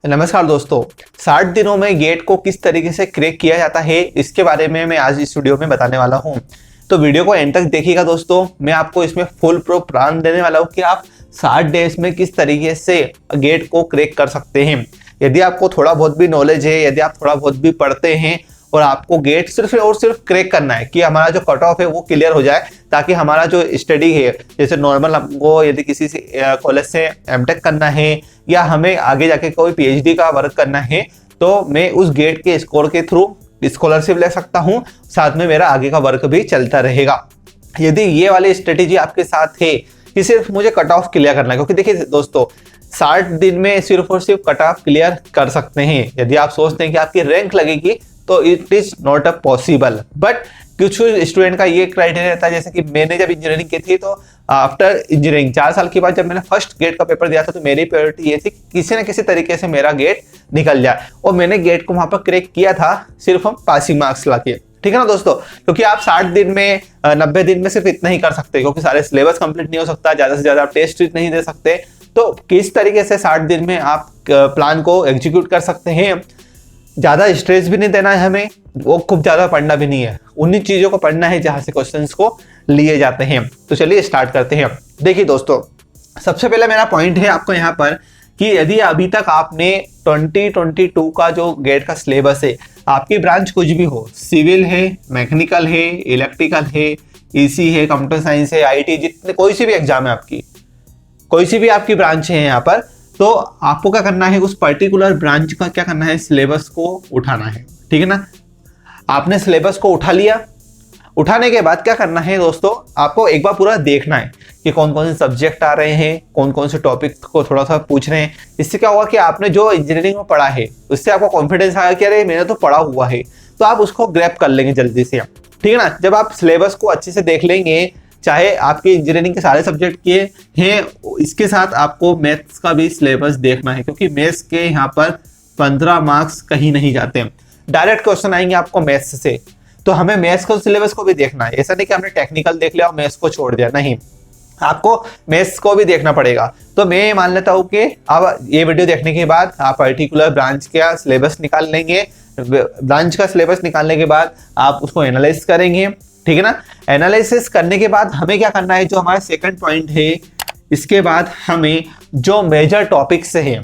नमस्कार दोस्तों। 60 दिनों में गेट को किस तरीके से क्रैक किया जाता है इसके बारे में मैं आज इस वीडियो में बताने वाला हूं। तो वीडियो को एंड तक देखिएगा दोस्तों। मैं आपको इसमें फुल प्रूफ प्लान देने वाला हूं कि आप 60 डेज में किस तरीके से गेट को क्रैक कर सकते हैं। यदि आपको थोड़ा बहुत भी नॉलेज है, यदि आप थोड़ा बहुत भी पढ़ते हैं और आपको गेट सिर्फ और सिर्फ क्रैक करना है कि हमारा जो कट ऑफ है वो क्लियर हो जाए, ताकि हमारा जो स्टडी है, जैसे नॉर्मल हमको यदि किसी से कॉलेज से एमटेक करना है या हमें आगे जाके कोई पीएचडी का वर्क करना है, तो मैं उस गेट के स्कोर के थ्रू स्कॉलरशिप ले सकता हूं, साथ में मेरा आगे का वर्क भी चलता रहेगा। यदि ये वाली स्ट्रेटेजी आपके साथ है कि सिर्फ मुझे कट ऑफ क्लियर करना है, क्योंकि देखिए दोस्तों 60 दिन में सिर्फ और सिर्फ कट ऑफ क्लियर कर सकते हैं। यदि आप सोचते हैं कि आपकी रैंक लगेगी तो it is not a possible. But कुछ स्टूडेंट का ये क्राइटेरिया रहता है, जैसे कि मैंने जब इंजीनियरिंग की थी तो आफ्टर इंजीनियरिंग 4 साल के बाद जब मैंने फर्स्ट गेट का पेपर दिया था तो मेरी प्रायोरिटी ये थी कि किसी न किसी तरीके से मेरा गेट निकल जाए, और मैंने गेट को वहां पर क्रैक किया था सिर्फ हम पासिंग मार्क्स लाके। ठीक है ना दोस्तों, क्योंकि आप 60 दिन में 90 दिन में सिर्फ इतना ही कर सकते, क्योंकि सारे सिलेबस कंप्लीट नहीं हो सकता, ज्यादा से ज्यादा आप टेस्ट नहीं दे सकते। तो किस तरीके से 60 दिन में आप प्लान को एग्जीक्यूट कर सकते हैं। ज्यादा स्ट्रेस भी नहीं देना है हमें, वो खूब ज्यादा पढ़ना भी नहीं है, उन्हीं चीजों को पढ़ना है जहां से क्वेश्चंस को लिए जाते हैं। तो चलिए स्टार्ट करते हैं। देखिए दोस्तों, सबसे पहले मेरा पॉइंट है आपको यहाँ पर कि यदि अभी तक आपने 2022 का जो गेट का सिलेबस है, आपकी ब्रांच कुछ भी हो, सिविल है, मैकेनिकल है, इलेक्ट्रिकल है, ईसी है, कंप्यूटर साइंस है, आईटी, जितने कोई सी भी एग्जाम है आपकी, कोई सी भी आपकी ब्रांच है यहाँ पर, तो आपको क्या करना है, उस पर्टिकुलर ब्रांच का क्या करना है, सिलेबस को उठाना है। ठीक है ना, आपने सिलेबस को उठा लिया। उठाने के बाद क्या करना है दोस्तों, आपको एक बार पूरा देखना है कि कौन कौन से सब्जेक्ट आ रहे हैं, कौन कौन से टॉपिक को थोड़ा सा पूछ रहे हैं। इससे क्या होगा कि आपने जो इंजीनियरिंग में पढ़ा है उससे आपको कॉन्फिडेंस आएगा कि अरे मैंने तो पढ़ा हुआ है, तो आप उसको ग्रैब कर लेंगे जल्दी से। ठीक है ना, जब आप सिलेबस को अच्छे से देख लेंगे, चाहे आपके इंजीनियरिंग के सारे सब्जेक्ट के हैं, इसके साथ आपको मैथ्स का भी सिलेबस देखना है, क्योंकि मैथ्स के यहाँ पर 15 मार्क्स कहीं नहीं जाते। डायरेक्ट क्वेश्चन आएंगे आपको मैथ्स से, तो हमें मैथ्स को सिलेबस को भी देखना है। ऐसा नहीं कि हमने टेक्निकल देख लिया और मैथ्स को छोड़ दिया, नहीं, आपको मैथ्स को भी देखना पड़ेगा। तो मैं मान लेता हूँ कि अब ये वीडियो देखने के बाद आप पर्टिकुलर ब्रांच का सिलेबस निकाल लेंगे। ब्रांच का सिलेबस निकालने के बाद आप उसको एनालाइज करेंगे। ठीक है ना, एनालिसिस करने के बाद हमें क्या करना है, जो हमारा सेकंड पॉइंट है, इसके बाद हमें जो मेजर टॉपिक्स है,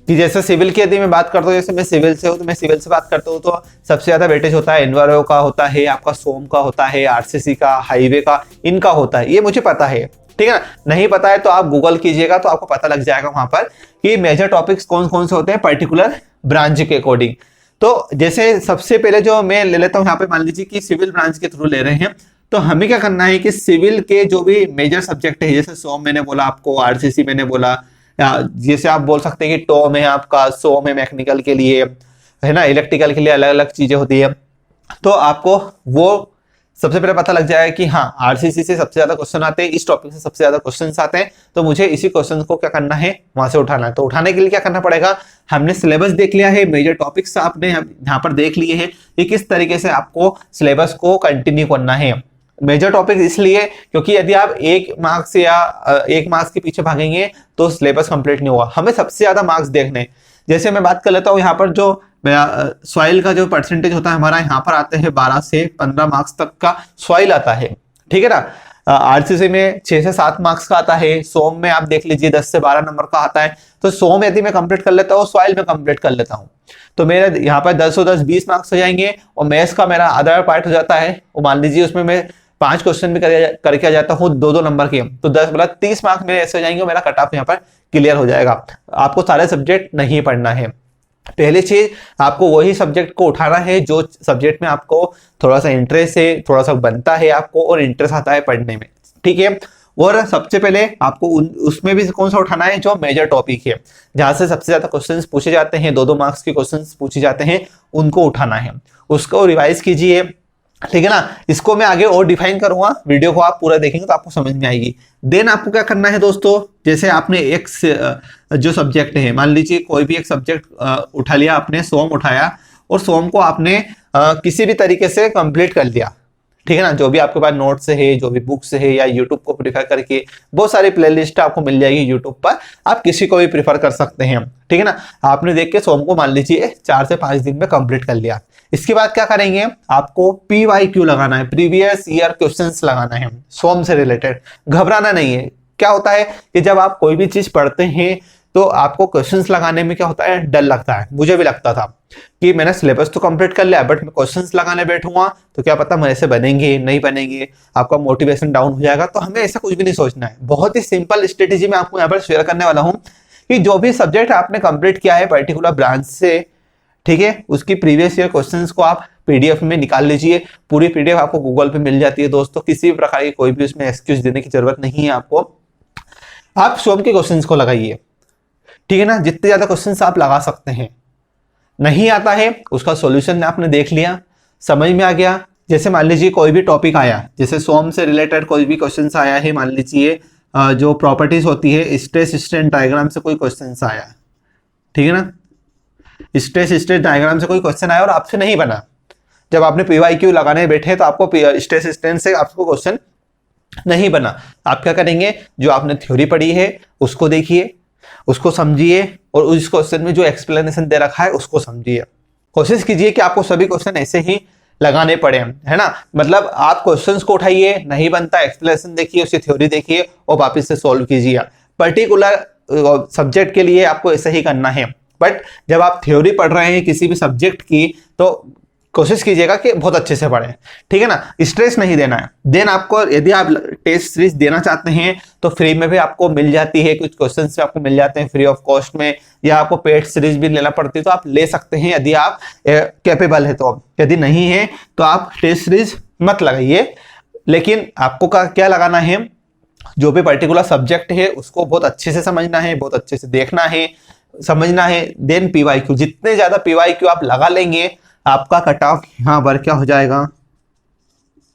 कि जैसे सिविल की यदि मैं बात करता हूँ, जैसे मैं सिविल से हूँ तो मैं सिविल से बात करता हूँ, तो सबसे ज्यादा वेटेज होता है एनवायरो का, होता है आपका सोम का, होता है आरसीसी का, हाईवे का, इनका होता है, ये मुझे पता है। ठीक है ना, नहीं पता है तो आप गूगल कीजिएगा तो आपको पता लग जाएगा वहां पर कि मेजर टॉपिक्स कौन कौन से होते हैं पर्टिकुलर ब्रांच के अकॉर्डिंग। तो जैसे सबसे पहले जो मैं ले लेता हूँ यहाँ पे, मान लीजिए कि सिविल ब्रांच के थ्रू ले रहे हैं, तो हमें क्या करना है कि सिविल के जो भी मेजर सब्जेक्ट है, जैसे सोम मैंने बोला आपको, आरसीसी मैंने बोला, जैसे आप बोल सकते हैं कि टॉम है आपका, सोम है मैकेनिकल के लिए, है ना, इलेक्ट्रिकल के लिए अलग अलग चीजें होती है। तो आपको वो सबसे पहले पता लग जाएगा कि हाँ, आरसीसी से सबसे ज्यादा क्वेश्चन आते हैं, इस टॉपिक से सबसे ज्यादा क्वेश्चन आते हैं, तो मुझे इसी क्वेश्चन को क्या करना है, वहां से उठाना है। तो उठाने के लिए क्या करना पड़ेगा, हमने सिलेबस देख लिया है, मेजर टॉपिक्स आपने यहाँ पर देख लिए हैं, ये किस तरीके से आपको सिलेबस को कंटिन्यू करना है। मेजर टॉपिक इसलिए क्योंकि यदि आप 1 मार्क्स या 1 मार्क्स के पीछे भागेंगे तो सिलेबस कंप्लीट नहीं होगा। हमें सबसे ज्यादा मार्क्स देखने, जैसे मैं बात कर लेता हूँ यहाँ पर, जो सॉइल का जो परसेंटेज होता है हमारा, यहाँ पर आते हैं 12 से 15 मार्क्स तक का सॉइल आता है। ठीक है ना, आरसीसी में 6 से 7 मार्क्स का आता है, सोम में आप देख लीजिए 10 से 12 नंबर का आता है। तो सोम यदि मैं कंप्लीट कर लेता हूँ, सॉइल में कंप्लीट कर लेता हूँ, तो मेरे यहाँ पर 10 और 10 20 मार्क्स हो जाएंगे, और मैथ्स का मेरा आधा पार्ट हो जाता है, वो मान लीजिए उसमें मैं 5 क्वेश्चन भी करके आ जाता हूँ 2-2 नंबर के, तो 10 मतलब 30 मार्क्स मेरे ऐसे हो जाएंगे, मेरा कट ऑफ यहाँ पर क्लियर हो जाएगा। आपको सारे सब्जेक्ट नहीं पढ़ना है। पहली चीज, आपको वही सब्जेक्ट को उठाना है जो सब्जेक्ट में आपको थोड़ा सा इंटरेस्ट है, थोड़ा सा बनता है आपको और इंटरेस्ट आता है पढ़ने में। ठीक है, और सबसे पहले आपको उसमें भी कौन सा उठाना है, जो मेजर टॉपिक है, जहां से सबसे ज्यादा क्वेश्चंस पूछे जाते हैं, 2-2 मार्क्स के क्वेश्चंस पूछे जाते हैं, उनको उठाना है, उसको रिवाइज कीजिए। ठीक है ना, इसको मैं आगे और डिफाइन करूंगा, वीडियो को आप पूरा देखेंगे तो आपको समझ में आएगी। देन आपको क्या करना है दोस्तों, जैसे आपने एक जो सब्जेक्ट है, मान लीजिए कोई भी एक सब्जेक्ट उठा लिया आपने, सोम उठाया, और सोम को आपने किसी भी तरीके से कंप्लीट कर लिया। ठीक है ना। जो भी आपके पास नोट्स है, जो भी बुक्स है, या यूट्यूब को प्रीफर करके बहुत सारी प्लेलिस्ट आपको मिल जाएगी यूट्यूब पर, आप किसी को भी प्रीफर कर सकते हैं। ठीक है ना। आपने देख के सोम को मान लीजिए 4 से 5 दिन में कंप्लीट कर लिया। इसके बाद क्या करेंगे, आपको PYQ लगाना है, प्रीवियस ईयर क्वेश्चंस लगाना है सोम से रिलेटेड। घबराना नहीं है। क्या होता है कि जब आप कोई भी चीज पढ़ते हैं तो आपको क्वेश्चंस लगाने में क्या होता है, डर लगता है। मुझे भी लगता था कि मैंने सिलेबस तो कंप्लीट कर लिया, बट मैं क्वेश्चंस लगाने बैठूंगा तो क्या पता मेरे से बनेंगे नहीं बनेंगे, आपका मोटिवेशन डाउन हो जाएगा। तो हमें ऐसा कुछ भी नहीं सोचना है। बहुत ही सिंपल स्ट्रेटेजी मैं आपको यहाँ पर शेयर करने वाला हूँ कि जो भी सब्जेक्ट आपने कंप्लीट किया है पर्टिकुलर ब्रांच से, ठीक है, उसकी प्रीवियस ईयर क्वेश्चंस को आप PDF में निकाल लीजिए। पूरी PDF आपको गूगल पे मिल जाती है दोस्तों। किसी भी प्रकार की कोई भी उसमें एक्सक्यूज देने की जरूरत नहीं है आपको। आप सोम के क्वेश्चंस को लगाइए, ठीक है ना। जितने ज्यादा क्वेश्चंस आप लगा सकते हैं। नहीं आता है उसका सॉल्यूशन आपने देख लिया, समझ में आ गया। जैसे मान लीजिए कोई भी टॉपिक आया, जैसे सोम से रिलेटेड कोई भी क्वेश्चंस आया है, मान लीजिए जो प्रॉपर्टीज होती है, स्ट्रेस स्ट्रेन डायग्राम से कोई क्वेश्चंस आया, ठीक है ना। स्ट्रेस स्ट्रेन डायग्राम से कोई क्वेश्चन आया और आपसे नहीं बना। जब आपने PYQ लगाने बैठे तो आपको स्ट्रेस स्ट्रेन से आपको क्वेश्चन नहीं बना। आप क्या करेंगे, जो आपने थ्योरी पढ़ी है उसको देखिए, उसको समझिए, और उस क्वेश्चन में जो एक्सप्लेनेशन दे रखा है उसको समझिए। कोशिश कीजिए कि आपको सभी क्वेश्चन ऐसे ही लगाने पड़े, है ना। मतलब आप क्वेश्चंस को उठाइए, नहीं बनता एक्सप्लेनेशन देखिए, उसकी थ्योरी देखिए और वापस से सॉल्व कीजिए। पर्टिकुलर सब्जेक्ट के लिए आपको ऐसे ही करना है। बट जब आप थ्योरी पढ़ रहे हैं किसी भी सब्जेक्ट की तो कोशिश कीजिएगा कि बहुत अच्छे से पढ़ें, ठीक है ना। स्ट्रेस नहीं देना है। देन आपको यदि आप टेस्ट सीरीज देना चाहते हैं तो फ्री में भी आपको मिल जाती है, कुछ क्वेश्चंस भी आपको मिल जाते हैं फ्री ऑफ कॉस्ट में, या आपको पेड सीरीज भी लेना पड़ती है तो आप ले सकते हैं यदि आप कैपेबल है तो। यदि नहीं है तो आप टेस्ट सीरीज मत लगाइए। लेकिन आपको क्या लगाना है, जो भी पर्टिकुलर सब्जेक्ट है उसको बहुत अच्छे से समझना है, बहुत अच्छे से देखना है, समझना है। देन PYQ, जितने ज्यादा PYQ आप लगा लेंगे आपका कट ऑफ यहाँ पर क्या हो जाएगा,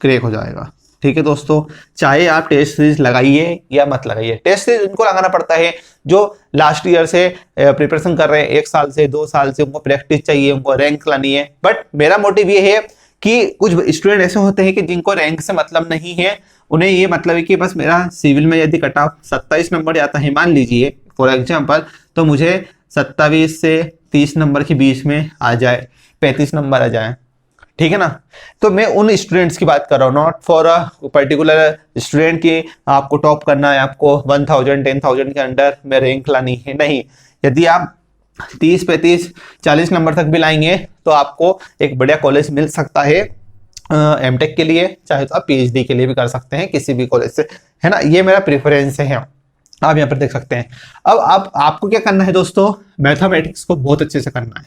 क्रैक हो जाएगा। ठीक है दोस्तों, चाहे आप टेस्ट सीरीज लगाइए या मत लगाइए। टेस्ट सीरीज उनको लगाना पड़ता है जो लास्ट ईयर से प्रिपरेशन कर रहे हैं, 1 साल से 2 साल से, उनको प्रैक्टिस चाहिए, उनको रैंक लानी है। बट मेरा मोटिव ये है कि कुछ स्टूडेंट ऐसे होते हैं कि जिनको रैंक से मतलब नहीं है, उन्हें ये मतलब है कि बस मेरा सिविल में यदि कट ऑफ 27 नंबर आता है मान लीजिए फॉर एग्जाम्पल, तो मुझे 27 से 30 नंबर के बीच में आ जाए, 35 नंबर आ जाए, ठीक है ना। तो मैं उन स्टूडेंट्स की बात कर रहा हूँ, not for a particular student की आपको टॉप करना है, आपको 1000 10,000 के अंडर में रैंक लानी है, नहीं। यदि आप 30 35 40 नंबर तक भी लाएंगे तो आपको एक बढ़िया कॉलेज मिल सकता है M.Tech के लिए, चाहे तो आप PhD के लिए भी कर सकते हैं किसी भी कॉलेज से, है ना। ये मेरा प्रेफरेंस है, आप यहाँ पर देख सकते हैं। अब आपको क्या करना है दोस्तों, मैथमेटिक्स को बहुत अच्छे से करना है,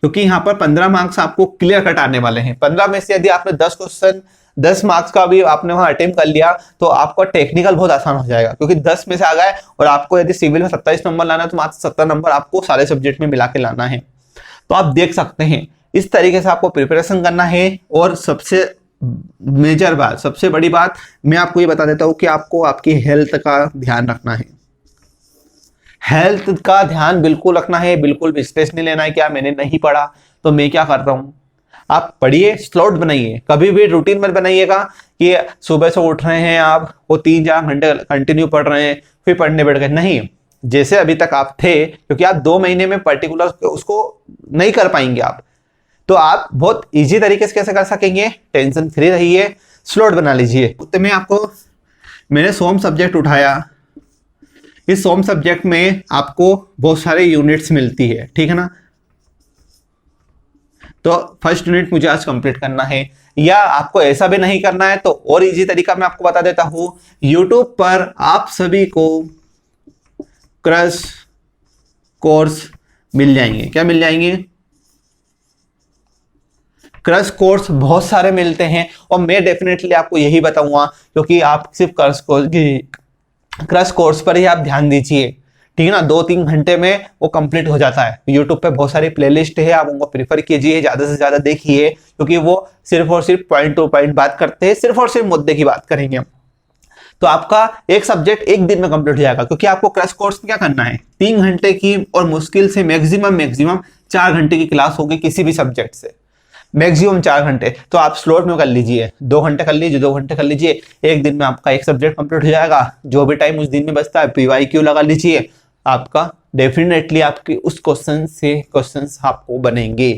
क्योंकि यहाँ पर 15 मार्क्स आपको क्लियर कट आने वाले हैं। 15 में से यदि आपने 10 क्वेश्चन 10 मार्क्स का भी आपने वहां अटेम्प्ट कर लिया तो आपका टेक्निकल बहुत आसान हो जाएगा, क्योंकि 10 में से आ गए। और आपको यदि सिविल में 27 नंबर लाना है तो मात्र 70 नंबर आपको सारे सब्जेक्ट में मिला के लाना है। तो आप देख सकते हैं इस तरीके से आपको प्रिपरेशन करना है। और सबसे मेजर बात, सबसे बड़ी बात मैं आपको ये बता देता हूँ कि आपको आपकी हेल्थ का ध्यान रखना है। हेल्थ का ध्यान बिल्कुल रखना है, बिल्कुल भी स्ट्रेस नहीं लेना है कि यार मैंने नहीं पढ़ा तो मैं क्या कर रहा हूं। आप पढ़िए, स्लॉट बनाइए, कभी भी रूटीन मत बनाइएगा कि सुबह से उठ रहे हैं आप वो 3-4 घंटे कंटिन्यू पढ़ रहे हैं फिर पढ़ने बैठ गए, नहीं। जैसे अभी तक आप थे, क्योंकि आप 2 महीने में पर्टिकुलर उसको नहीं कर पाएंगे आप, तो आप बहुत इजी तरीके से कैसे कर सकेंगे, टेंशन फ्री रहिए, स्लॉट बना लीजिए। तो मैंने सोम सब्जेक्ट उठाया, इस सोम सब्जेक्ट में आपको बहुत सारे यूनिट्स मिलती है, ठीक है ना। तो फर्स्ट यूनिट मुझे आज कंप्लीट करना है, या आपको ऐसा भी नहीं करना है तो और इजी तरीका मैं आपको बता देता हूं। यूट्यूब पर आप सभी को क्रश कोर्स मिल जाएंगे। क्या मिल जाएंगे? क्रश कोर्स बहुत सारे मिलते हैं, और मैं डेफिनेटली आपको यही बताऊंगा, क्योंकि आप सिर्फ क्रश कोर्स पर ही आप ध्यान दीजिए, ठीक है ना। 2-3 घंटे में वो कंप्लीट हो जाता है। यूट्यूब पे बहुत सारी प्लेलिस्ट है, आप उनको प्रीफर कीजिए, ज्यादा से ज्यादा देखिए, क्योंकि वो सिर्फ और सिर्फ पॉइंट टू पॉइंट बात करते हैं, सिर्फ और सिर्फ मुद्दे की बात करेंगे। तो आपका एक सब्जेक्ट एक दिन में कंप्लीट हो जाएगा, क्योंकि आपको क्रश कोर्स क्या करना है, 3 घंटे की और मुश्किल से मैक्सिमम 4 घंटे की क्लास होगी किसी भी सब्जेक्ट से। मैक्सिमम 4 घंटे। तो आप स्लॉट में कर लीजिए, 2 घंटे कर लीजिए, 2 घंटे कर लीजिए, एक दिन में आपका एक सब्जेक्ट कंप्लीट हो जाएगा। जो भी टाइम उस दिन में बचता है PYQ लगा लीजिए, आपका डेफिनेटली आपके उस क्वेश्चन से क्वेश्चंस आपको बनेंगे।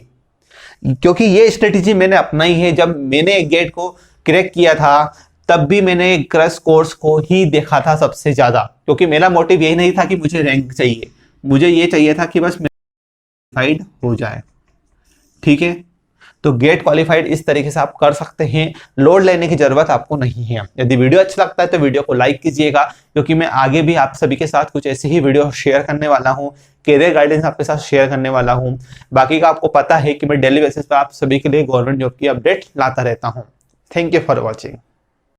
क्योंकि ये स्ट्रेटेजी मैंने अपनाई है। जब मैंने गेट को क्रैक किया था तब भी मैंने क्रश कोर्स को ही देखा था सबसे ज्यादा, क्योंकि मेरा मोटिव यही नहीं था कि मुझे रैंक चाहिए, मुझे ये चाहिए था कि बस क्वालिफाइड हो जाए। ठीक है, तो गेट क्वालिफाइड इस तरीके से आप कर सकते हैं, लोड लेने की जरूरत आपको नहीं है। यदि वीडियो अच्छा लगता है तो वीडियो को लाइक कीजिएगा, क्योंकि मैं आगे भी आप सभी के साथ कुछ ऐसी ही वीडियो शेयर करने वाला हूं, कैरियर गाइडेंस आपके साथ शेयर करने वाला हूं। बाकी का आपको पता है कि मैं डेली बेसिस पर आप सभी के लिए गवर्नमेंट जॉब की अपडेट लाता रहता हूं। Thank you for watching.